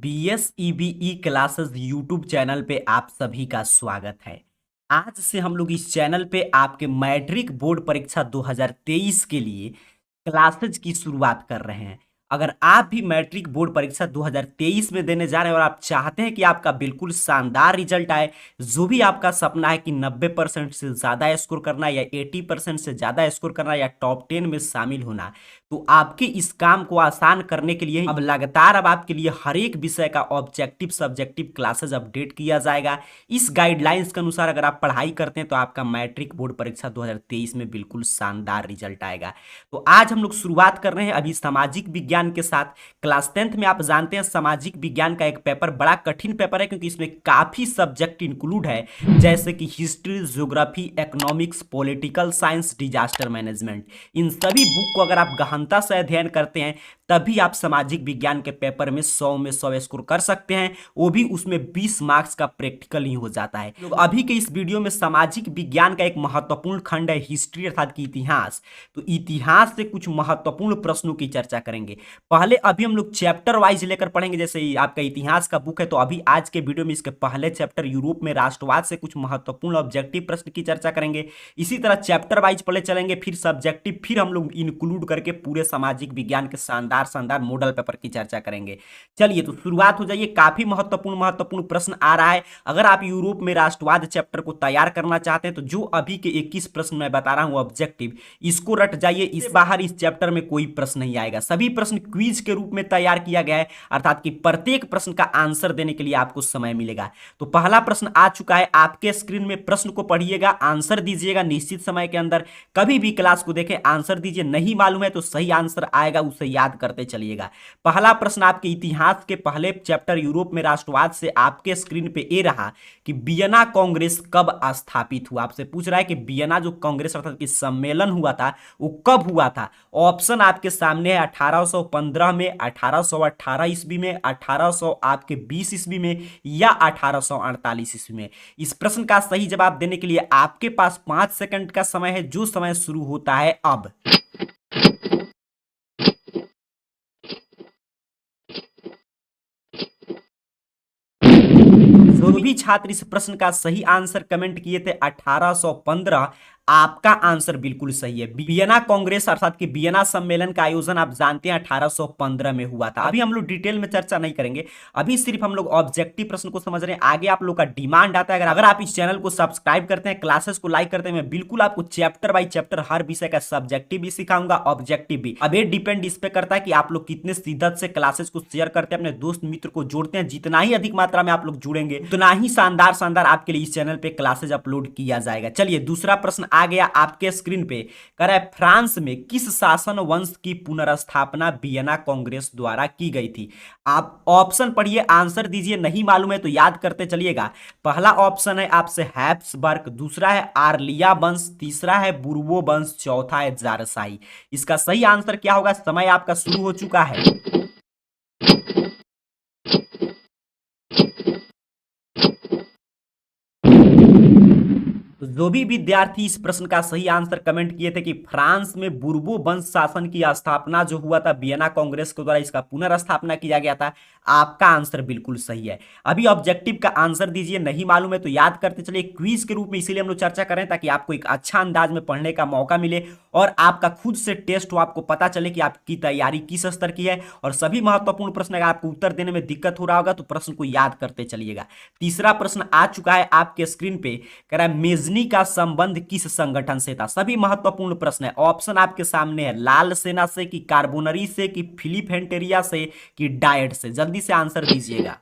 BSEBE classes YouTube channel पे आप सभी का स्वागत है। आज से हम लोग इस चैनल पे आपके मैट्रिक बोर्ड परीक्षा 2023 के लिए क्लासेज की शुरुआत कर रहे हैं। अगर आप भी मैट्रिक बोर्ड परीक्षा 2023 में देने जा रहे हैं और आप चाहते हैं कि आपका बिल्कुल शानदार रिजल्ट आए, जो भी आपका सपना है कि 90% से ज़्यादा स्कोर करना या 80% से ज़्यादा स्कोर करना या टॉप 10 में शामिल होना, तो आपके इस काम को आसान करने के लिए अब लगातार आपके लिए हर एक विषय का ऑब्जेक्टिव सब्जेक्टिव क्लासेज अपडेट किया जाएगा। इस गाइडलाइंस के अनुसार अगर आप पढ़ाई करते हैं तो आपका मैट्रिक बोर्ड परीक्षा 2023 में बिल्कुल शानदार रिजल्ट आएगा। तो आज हम लोग शुरुआत कर रहे हैं अभी सामाजिक विज्ञान के साथ। क्लास 10th में आप जानते हैं सामाजिक विज्ञान का एक पेपर बड़ा कठिन पेपर है, क्योंकि इसमें काफी सब्जेक्ट इंक्लूड है, जैसे कि history, geography, economics, political science, disaster management. इन सभी बुक को अगर आप गहनता से अध्ययन करते हैं तभी आप सामाजिक विज्ञान के पेपर में 100 में 100 स्कोर कर सकते हैं, वो भी उसमें 20 मार्क्स का प्रैक्टिकल ही हो जाता है। तो अभी के इस वीडियो में सामाजिक विज्ञान का एक महत्वपूर्ण खंड है हिस्ट्री अर्थात कि इतिहास। तो इतिहास से कुछ महत्वपूर्ण प्रश्नों की चर्चा करेंगे। पहले अभी हम लोग चैप्टर वाइज लेकर पढ़ेंगे। जैसे आपका इतिहास का बुक है तो अभी आज के वीडियो में इसके पहले चैप्टर यूरोप में राष्ट्रवाद से कुछ महत्वपूर्ण ऑब्जेक्टिव प्रश्न की चर्चा करेंगे। इसी तरह चैप्टर वाइज पढ़े चलेंगे, फिर सब्जेक्टिव, फिर हम लोग इंक्लूड करके पूरे सामाजिक विज्ञान के शानदार शानदार मॉडल पेपर की चर्चा करेंगे। चलिए तो शुरुआत हो जाइए। काफी महत्वपूर्ण प्रश्न आ रहा है। अगर आप यूरोप में राष्ट्रवाद चैप्टर को तैयार करना चाहते हैं तो जो अभी के 21 प्रश्न मैं बता रहा हूं ऑब्जेक्टिव, इसको रट जाइए। इस बाहर इस चैप्टर में कोई प्रश्न नहीं आएगा। सभी प्रश्न क्विज के रूप में तैयार किया गया है, अर्थात कि प्रत्येक प्रश्न का आंसर देने के लिए आपको समय मिलेगा। तो पहला प्रश्न आ चुका है आपके स्क्रीन में। प्रश्न को पढ़िएगा, आंसर दीजिएगा निश्चित समय के अंदर। कभी भी क्लास को देखें, आंसर दीजिए। नहीं मालूम है तो सही आंसर आएगा, उसे याद करते चलिएगा। पहला प्रश्न आपके इतिहास के पहले चैप्टर यूरोप में राष्ट्रवाद से आपके स्क्रीन पे ये रहा कि वियना कांग्रेस कब स्थापित हुआ। आपसे पूछ रहा है कि वियना जो कांग्रेस अर्थात कि सम्मेलन हुआ था वो कब हुआ था। ऑप्शन आपके सामने है 1815 में, 1818 ईस्वी में, 1800 आपके 20 ईस्वी में या 1848 ईस्वी में। इस प्रश्न का सही जवाब देने के लिए आपके पास 5 सेकंड का समय है, जो समय शुरू होता है अब। जो भी छात्र इस प्रश्न का सही आंसर कमेंट किए थे 1815, आपका आंसर बिल्कुल सही है। वियना कांग्रेस अर्थात कि वियना सम्मेलन का आयोजन आप जानते हैं 1815 में हुआ था। अभी हम लोग डिटेल में चर्चा नहीं करेंगे, अभी सिर्फ हम लोग ऑब्जेक्टिव प्रश्न को समझ रहे हैं। आगे आप लोग का डिमांड आता है, अगर आप इस चैनल को सब्सक्राइब करते हैं, क्लासेस को लाइक करते हैं, मैं बिल्कुल आपको चैप्टर बाई चैप्टर हर विषय का सब्जेक्टिव भी सिखाऊंगा, ऑब्जेक्टिव भी। अब ये डिपेंड इस पे करता है कि आप लोग कितने शिद्दत से क्लासेस को शेयर करते हैं, अपने दोस्त मित्र को जोड़ते हैं। जितना ही अधिक मात्रा में आप लोग जुड़ेंगे उतना ही शानदार शानदार आपके लिए इस चैनल पे क्लासेज अपलोड किया जाएगा। चलिए दूसरा प्रश्न आ गया आपके स्क्रीन पे। कह रहा है फ्रांस में किस शासन वंश की पुनर्स्थापना वियना कांग्रेस द्वारा की गई थी। आप ऑप्शन पढ़िए, आंसर दीजिए। नहीं मालूम है तो याद करते चलिएगा। पहला ऑप्शन है आपसे हैब्सबर्ग, दूसरा है आर्लिया वंश, तीसरा है बुर्बो वंश, चौथा है जारसाई। इसका सही आंसर क्या होगा? समय आपका शुरू हो चुका है। तो जो भी विद्यार्थी इस प्रश्न का सही आंसर कमेंट किए थे कि फ्रांस में बुर्बो वंश शासन की स्थापना जो हुआ था वियना कांग्रेस के द्वारा, इसका पुनर्स्थापना किया गया था, आपका आंसर बिल्कुल सही है। अभी ऑब्जेक्टिव का आंसर दीजिए। नहीं मालूम है तो याद करते चलिए। क्विज के रूप में इसीलिए हम लोग चर्चा करें ताकि आपको एक अच्छा अंदाज में पढ़ने का मौका मिले और आपका खुद से टेस्ट हो, आपको पता चले कि आपकी तैयारी किस स्तर की है। और सभी महत्वपूर्ण प्रश्न अगर आपको उत्तर देने में दिक्कत हो रहा होगा तो प्रश्न को याद करते चलिएगा। तीसरा प्रश्न आ चुका है आपके स्क्रीन पे। कह रहा है मेजनी का संबंध किस संगठन से था। सभी महत्वपूर्ण प्रश्न है। ऑप्शन आपके सामने है लाल सेना से, कि कार्बोनरी से, कि फिलिप हेंटेरिया से, कि डायट से। जल्दी से आंसर दीजिएगा।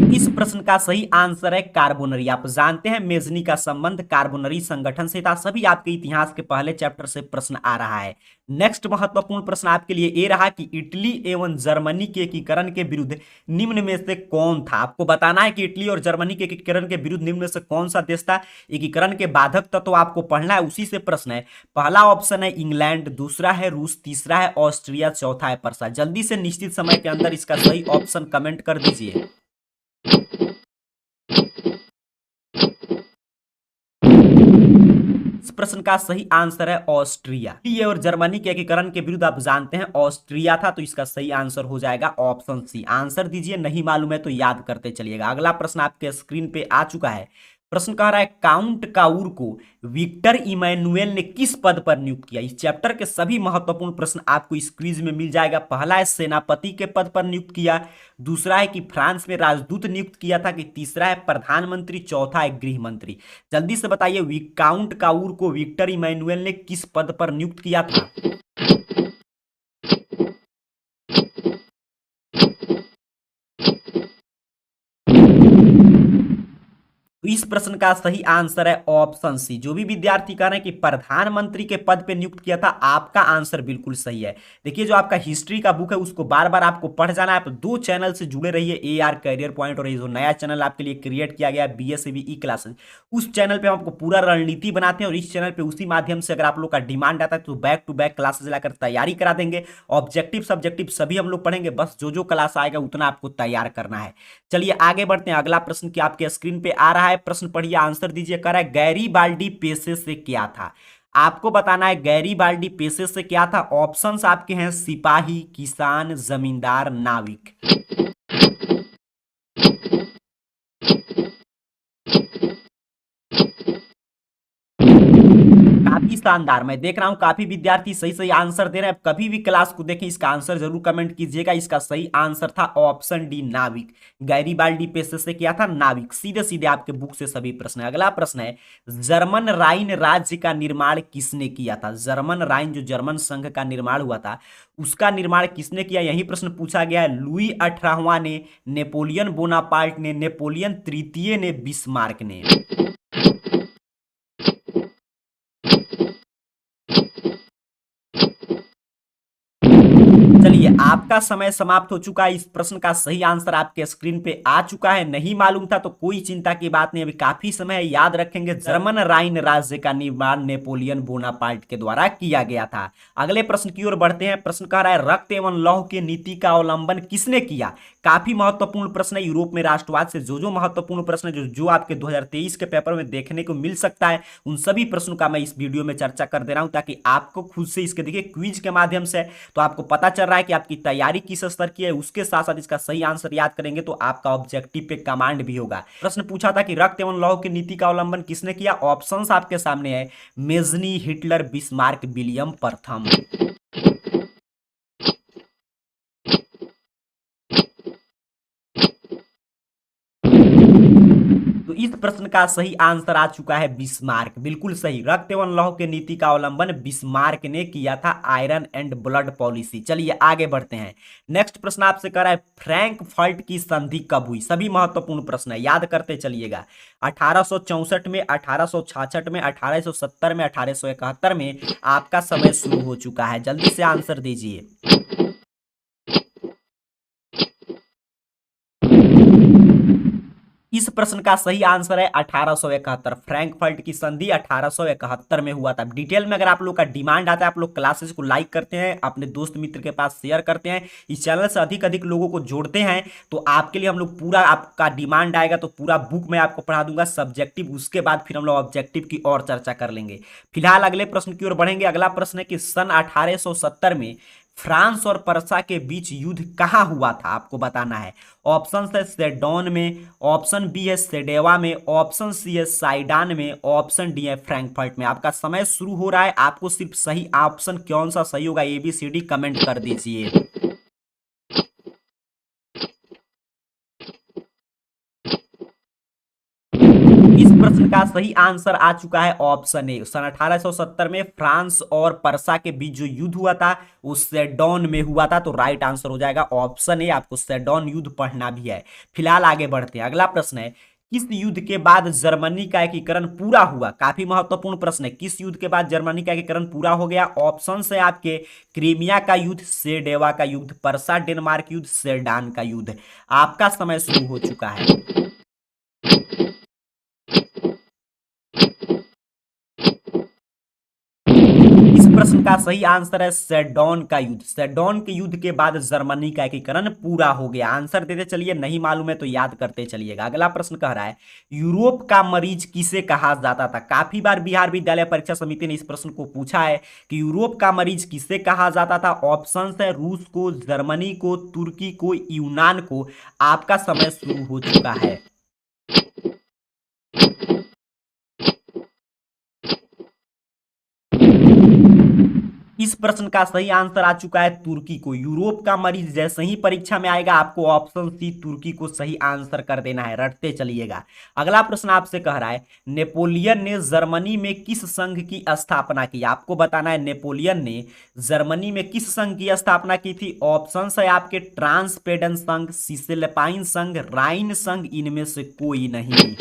इस प्रश्न का सही आंसर है कार्बोनरी। आप जानते हैं मेजनी का संबंध कार्बोनरी संगठन से था। सभी आपके इतिहास के पहले चैप्टर से प्रश्न आ रहा है। नेक्स्ट महत्वपूर्ण प्रश्न आपके लिए ये रहा कि इटली एवं जर्मनी के एकीकरण के विरुद्ध निम्न में से कौन था। आपको बताना है कि इटली और जर्मनी के एकीकरण के विरुद्ध निम्न में से कौन सा देश था। एकीकरण के बाधक तत्व आपको पढ़ना है, उसी से प्रश्न है। पहला ऑप्शन है इंग्लैंड, दूसरा है रूस, तीसरा है ऑस्ट्रिया, चौथा है पर्सा। जल्दी से निश्चित समय के अंदर इसका सही ऑप्शन कमेंट कर दीजिए। प्रश्न का सही आंसर है ऑस्ट्रिया। ये और जर्मनी के एकीकरण के विरुद्ध आप जानते हैं ऑस्ट्रिया था, तो इसका सही आंसर हो जाएगा ऑप्शन सी। आंसर दीजिए, नहीं मालूम है तो याद करते चलिएगा। अगला प्रश्न आपके स्क्रीन पे आ चुका है। प्रश्न कह रहा है काउंट काउर को विक्टर इमैनुएल ने किस पद पर नियुक्त किया। इस चैप्टर के सभी महत्वपूर्ण प्रश्न आपको इस क्विज में मिल जाएगा। पहला है सेनापति के पद पर नियुक्त किया, दूसरा है कि फ्रांस में राजदूत नियुक्त किया था, कि तीसरा है प्रधानमंत्री, चौथा है गृह मंत्री। जल्दी से बताइए काउंट काउर को विक्टर इमैनुएल ने किस पद पर नियुक्त किया था। तो इस प्रश्न का सही आंसर है ऑप्शन सी। जो भी विद्यार्थी कह रहे हैं कि प्रधानमंत्री के पद पे नियुक्त किया था, आपका आंसर बिल्कुल सही है। देखिए जो आपका हिस्ट्री का बुक है उसको बार बार आपको पढ़ जाना है। आप दो चैनल से जुड़े रहिए, AR करियर पॉइंट और ये जो नया चैनल आपके लिए क्रिएट किया गया है BSAB ई क्लासेज, उस चैनल पे हम आपको पूरा रणनीति बनाते हैं और इस चैनल पे उसी माध्यम से अगर आप लोग का डिमांड आता है तो बैक टू बैक क्लासेज लाकर तैयारी करा देंगे। ऑब्जेक्टिव सब्जेक्टिव सभी हम लोग पढ़ेंगे, बस जो जो क्लास आएगा उतना आपको तैयार करना है। चलिए आगे बढ़ते हैं। अगला प्रश्न की आपके स्क्रीन पे आ रहा है, प्रश्न पढ़िए, आंसर दीजिए। कह रहा है गैरीबाल्डी पेशे से क्या था। आपको बताना है गैरीबाल्डी पेशे से क्या था। ऑप्शंस आपके हैं सिपाही, किसान, जमींदार, नाविक। काफी शानदार, मैं देख रहा हूं काफी विद्यार्थी सही सही आंसर दे रहे हैं। कभी भी क्लास को देखें, इसका आंसर जरूर कमेंट कीजिएगा। इसका सही आंसर था ऑप्शन डी, नाविक। गैरीबाल्डी पेशे से क्या था, नाविक। सीधे सीधे आपके बुक से सभी प्रश्न है। अगला प्रश्न है जर्मन राइन राज्य का निर्माण किसने किया था। जर्मन राइन जो जर्मन संघ का निर्माण हुआ था, उसका निर्माण किसने किया, यही प्रश्न पूछा गया है। लुई 18वां ने, नेपोलियन बोनापार्ट ने, नेपोलियन तृतीय ने, बिस्मार्क ने। चलिए आपका समय समाप्त हो चुका है। इस प्रश्न का सही आंसर आपके स्क्रीन पे आ चुका है। नहीं मालूम था तो कोई चिंता की बात नहीं, अभी काफी समय है, याद रखेंगे। जर्मन राइन राज्य का निर्माण नेपोलियन बोनापार्ट के द्वारा किया गया था। अगले प्रश्न की ओर बढ़ते हैं। प्रश्न कह रहा है रक्त एवं लौह की नीति का अवलंबन किसने किया। काफी महत्वपूर्ण प्रश्न है। यूरोप में राष्ट्रवाद से जो जो महत्वपूर्ण प्रश्न है, जो आपके 2023 के पेपर में देखने को मिल सकता है, उन सभी प्रश्नों का मैं इस वीडियो में चर्चा कर दे रहा हूं, ताकि आपको खुद से इसके देखिए क्विज के माध्यम से तो आपको पता चल रहा है कि आपकी तैयारी किस स्तर की है। उसके साथ साथ इसका सही आंसर याद करेंगे तो आपका ऑब्जेक्टिव पे कमांड भी होगा। प्रश्न पूछा था कि रक्त एवं लौह की नीति का अवलंबन किसने किया। ऑप्शंस आपके सामने है, मेजनी, हिटलर, बिस्मार्क, विलियम प्रथम। तो इस प्रश्न का सही आंसर आ चुका है बिस्मार्क। बिल्कुल सही, रक्त एवं लौह के नीति का अवलंबन बिस्मार्क ने किया था, आयरन एंड ब्लड पॉलिसी। चलिए आगे बढ़ते हैं। नेक्स्ट प्रश्न आपसे कर रहा है फ्रैंकफर्ट की संधि कब हुई। सभी महत्वपूर्ण प्रश्न है, याद करते चलिएगा। 1864 में, 1866 में, 1870 में, 1871 में। आपका समय शुरू हो चुका है, जल्दी से आंसर दीजिए। इस प्रश्न का सही आंसर है 1871। फ्रैंकफर्ट की संधि 1871 में हुआ था। डिटेल में अगर आप लोग का डिमांड आता है, आप लोग क्लासेस को लाइक करते हैं, अपने दोस्त मित्र के पास शेयर करते हैं, इस चैनल से अधिक अधिक लोगों को जोड़ते हैं, तो आपके लिए हम लोग पूरा, आपका डिमांड आएगा तो पूरा बुक में आपको पढ़ा दूंगा सब्जेक्टिव। उसके बाद फिर हम लोग ऑब्जेक्टिव की और चर्चा कर लेंगे। फिलहाल अगले प्रश्न की ओर बढ़ेंगे। अगला प्रश्न है कि सन 1870 में फ्रांस और पर्सा के बीच युद्ध कहां हुआ था, आपको बताना है। ऑप्शन है सेडोन में, ऑप्शन बी है सेडेवा में, ऑप्शन सी है साइडान में, ऑप्शन डी है फ्रैंकफर्ट में। आपका समय शुरू हो रहा है। आपको सिर्फ सही ऑप्शन कौन सा सही होगा ABCD कमेंट कर दीजिए। इस प्रश्न का सही आंसर आ चुका है ऑप्शन ए। सन 1870 में फ्रांस और पर्सा के बीच जो युद्ध हुआ था वो सेडोन में हुआ था, तो राइट आंसर हो जाएगा ऑप्शन ए। आपको सेडोन युद्ध पढ़ना भी है। फिलहाल आगे बढ़ते हैं। अगला प्रश्न है किस युद्ध के बाद जर्मनी का एकीकरण पूरा हुआ। काफी महत्वपूर्ण प्रश्न है, किस युद्ध के बाद जर्मनी का एकीकरण पूरा हो गया। ऑप्शन है आपके क्रीमिया का युद्ध, सेडेवा का युद्ध, पर्सा डेनमार्क युद्ध, सेडान का युद्ध। आपका समय शुरू हो चुका है। इस प्रश्न का सही आंसर है सेडोन का युद्ध। सेडोन के युद्ध के बाद जर्मनी का एकीकरण पूरा हो गया। आंसर देते चलिए, नहीं मालूम है तो याद करते चलिएगा। अगला प्रश्न कह रहा है यूरोप का मरीज किसे कहा जाता था। काफी बार बिहार विद्यालय परीक्षा समिति ने इस प्रश्न को पूछा है कि यूरोप का मरीज किसे कहा जाता था। ऑप्शन है रूस को, जर्मनी को, तुर्की को, यूनान को। आपका समय शुरू हो चुका है। इस प्रश्न का सही आंसर आ चुका है तुर्की को। यूरोप का मरीज जैसे ही परीक्षा में आएगा आपको ऑप्शन सी तुर्की को सही आंसर कर देना है, रटते चलिएगा। अगला प्रश्न आपसे कह रहा है नेपोलियन ने जर्मनी में किस संघ की स्थापना की। आपको बताना है नेपोलियन ने जर्मनी में किस संघ की स्थापना की थी। ऑप्शन है आपके ट्रांसपेडन संघ, सिसिलपाइन संघ, राइन संघ, इनमें से कोई नहीं।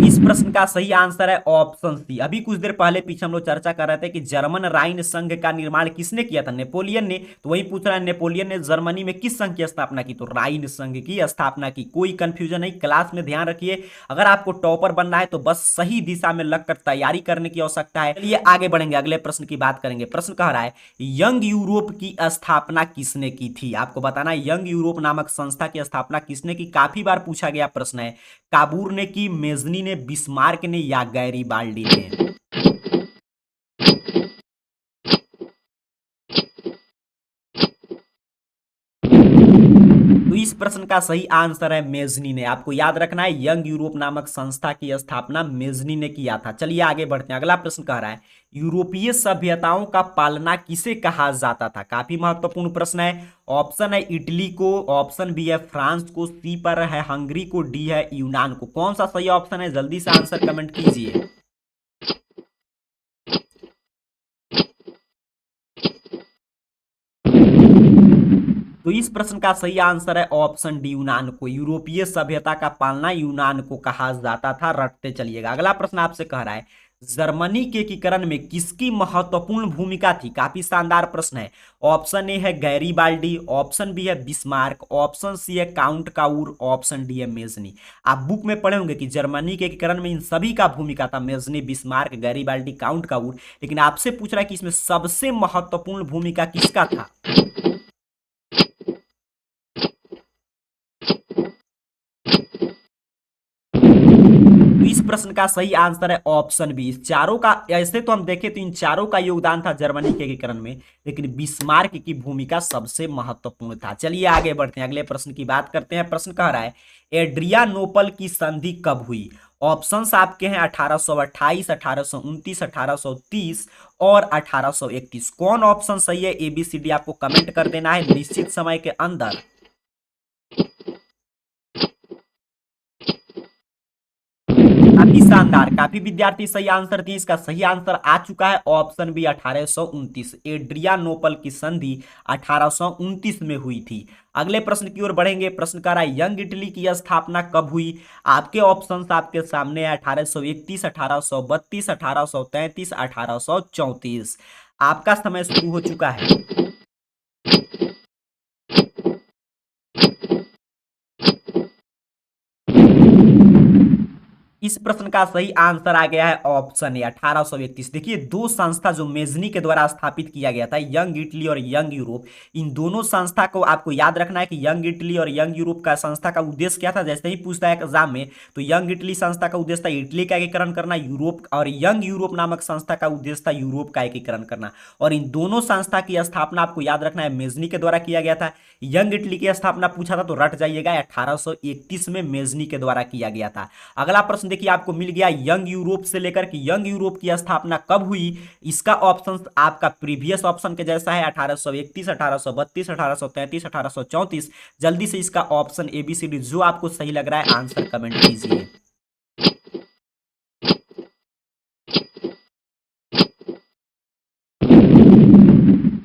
इस प्रश्न का सही आंसर है ऑप्शन सी। अभी कुछ देर पहले पीछे हम लोग चर्चा कर रहे थे कि जर्मन राइन संघ का निर्माण किसने किया था, नेपोलियन ने। तो वही पूछ रहा है नेपोलियन ने जर्मनी में किस संघ की स्थापना की, तो राइन संघ की स्थापना की। कोई कंफ्यूजन नहीं, क्लास में ध्यान रखिए। अगर आपको टॉपर बनना है तो बस सही दिशा में लगकर तैयारी करने की आवश्यकता है। चलिए आगे बढ़ेंगे, अगले प्रश्न की बात करेंगे। प्रश्न कह रहा है यंग यूरोप की स्थापना किसने की थी। आपको बताना है यंग यूरोप नामक संस्था की स्थापना किसने की। काफी बार पूछा गया प्रश्न है। काबूर ने की, मेजनी ने, बिस्मार्क ने या गैरीबाल्डी ने। तो इस प्रश्न का सही आंसर है मेजनी ने। आपको याद रखना है यंग यूरोप नामक संस्था की स्थापना मेजनी ने किया था। चलिए आगे बढ़ते हैं। अगला प्रश्न कह रहा है यूरोपीय सभ्यताओं का पालना किसे कहा जाता था। काफी महत्वपूर्ण प्रश्न है। ऑप्शन है इटली को, ऑप्शन बी है फ्रांस को, सी पर है हंगरी को, डी है यूनान को। कौन सा सही ऑप्शन है, जल्दी से आंसर कमेंट कीजिए। तो इस प्रश्न का सही आंसर है ऑप्शन डी यूनान को। यूरोपीय सभ्यता का पालना यूनान को कहा जाता था, रटते चलिएगा। अगला प्रश्न आपसे कह रहा है जर्मनी के एकीकरण में किसकी महत्वपूर्ण भूमिका थी। काफी शानदार प्रश्न है। ऑप्शन ए है गैरीबाल्डी, ऑप्शन बी है बिस्मार्क, ऑप्शन सी है काउंट काउर, ऑप्शन डी है मेजनी। आप बुक में पढ़े होंगे कि जर्मनी के एकीकरण में इन सभी का भूमिका था, Mazzini, Bismarck, Garibaldi, count Cavour. लेकिन आपसे पूछ रहा है कि इसमें सबसे महत्वपूर्ण भूमिका किसका था। तो इस प्रश्न का सही आंसर है ऑप्शन बी। इस चारों का, ऐसे तो हम देखें तो इन चारों का योगदान था जर्मनी के एकीकरण में, लेकिन बिस्मार्क की भूमिका सबसे महत्वपूर्ण था। चलिए आगे बढ़ते हैं, अगले प्रश्न की बात करते हैं। प्रश्न कह रहा है एड्रियानोपल की संधि कब हुई। ऑप्शंस आपके हैं 1828, 1829, 1830 और 1831। कौन ऑप्शन सही है, एबीसीडी आपको कमेंट कर देना है निश्चित समय के अंदर। काफी शानदार, काफी विद्यार्थी सही आंसर दिए। इसका सही आंसर आ चुका है ऑप्शन बी 1829। एड्रियानोपल की संधि 1829 में हुई थी। अगले प्रश्न की ओर बढ़ेंगे। प्रश्न कर रहा है यंग इटली की स्थापना कब हुई। आपके ऑप्शंस आपके सामने है 1831, 1832, 1833, 1834। आपका समय शुरू हो चुका है। इस प्रश्न का सही आंसर आ गया है ऑप्शन ए 1831। देखिए दो संस्था जो मेजनी के द्वारा स्थापित किया गया था, यंग इटली और यंग यूरोप, इन दोनों संस्था को आपको याद रखना है कि यंग इटली और यंग यूरोप का संस्था का उद्देश्य क्या था। जैसे ही पूछता है एग्जाम में तो यंग इटली संस्था का उद्देश्य था इटली का एकीकरण करना, यूरोप और यंग यूरोप नामक संस्था का उद्देश्य था यूरोप का एकीकरण करना। और इन दोनों संस्था की स्थापना आपको याद रखना है मेजनी के द्वारा किया गया था। यंग इटली की स्थापना पूछा था तो रट जाइएगा, 1831 में मेजनी के द्वारा किया गया था। अगला प्रश्न देखिए आपको मिल गया यंग यूरोप से लेकर कि यंग यूरोप की स्थापना कब हुई। इसका ऑप्शन आपका प्रीवियस ऑप्शन के जैसा है 1831, 1832, 1833, 1834। जल्दी से इसका ऑप्शन एबीसीडी जो आपको सही लग रहा है आंसर कमेंट कीजिए।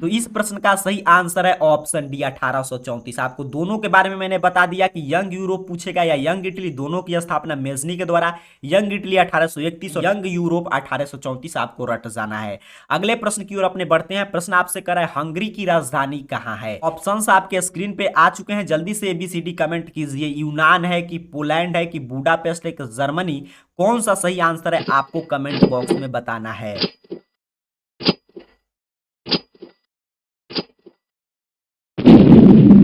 तो इस प्रश्न का सही आंसर है ऑप्शन डी 1834। आपको दोनों के बारे में मैंने बता दिया कि यंग यूरोप पूछेगा या यंग इटली, दोनों की स्थापना मेजनी के द्वारा। यंग इटली 1831 और यंग यूरोप 1834 आपको रट जाना है। अगले प्रश्न की ओर अपने बढ़ते हैं। प्रश्न आपसे कर रहा है हंगरी की राजधानी कहाँ है। ऑप्शंस आपके स्क्रीन पे आ चुके हैं, जल्दी से एबीसीडी कमेंट कीजिए। यूनान है कि पोलैंड है कि बुडापेस्ट है कि जर्मनी, कौन सा सही आंसर है आपको कमेंट बॉक्स में बताना है।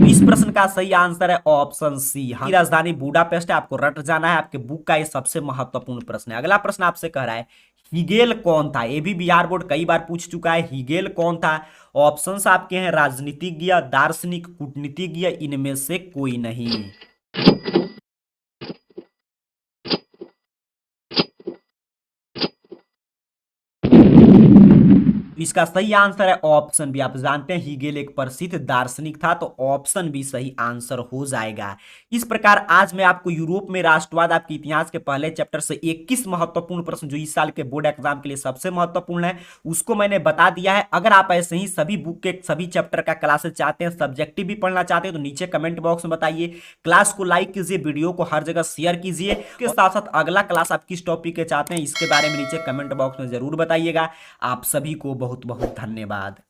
इस प्रश्न का सही आंसर है ऑप्शन सी, की राजधानी बुडापेस्ट है। आपको रट जाना है, आपके बुक का ये सबसे महत्वपूर्ण प्रश्न है। अगला प्रश्न आपसे कह रहा है हीगेल कौन था। ये भी बिहार बोर्ड कई बार पूछ चुका है, हीगेल कौन था। ऑप्शंस आपके हैं राजनीतिज्ञ, दार्शनिक, कूटनीतिज्ञ, इनमें से कोई नहीं। तो इसका सही आंसर है ऑप्शन बी। आप जानते हैं हीगेल एक प्रसिद्ध दार्शनिक था, तो ऑप्शन बी सही आंसर हो जाएगा। इस प्रकार आज मैं आपको यूरोप में राष्ट्रवाद आपके इतिहास के पहले चैप्टर से 21 महत्वपूर्ण प्रश्न जो इस साल के बोर्ड एग्जाम के लिए सबसे महत्वपूर्ण है उसको मैंने बता दिया है। अगर आप ऐसे ही सभी बुक के सभी चैप्टर का क्लासेस चाहते हैं, सब्जेक्टिव भी पढ़ना चाहते हैं, तो नीचे कमेंट बॉक्स में बताइए। क्लास को लाइक कीजिए, वीडियो को हर जगह शेयर कीजिए। इसके साथ साथ अगला क्लास आप किस टॉपिक के चाहते हैं इसके बारे में नीचे कमेंट बॉक्स में जरूर बताइएगा। आप सभी को बहुत बहुत धन्यवाद।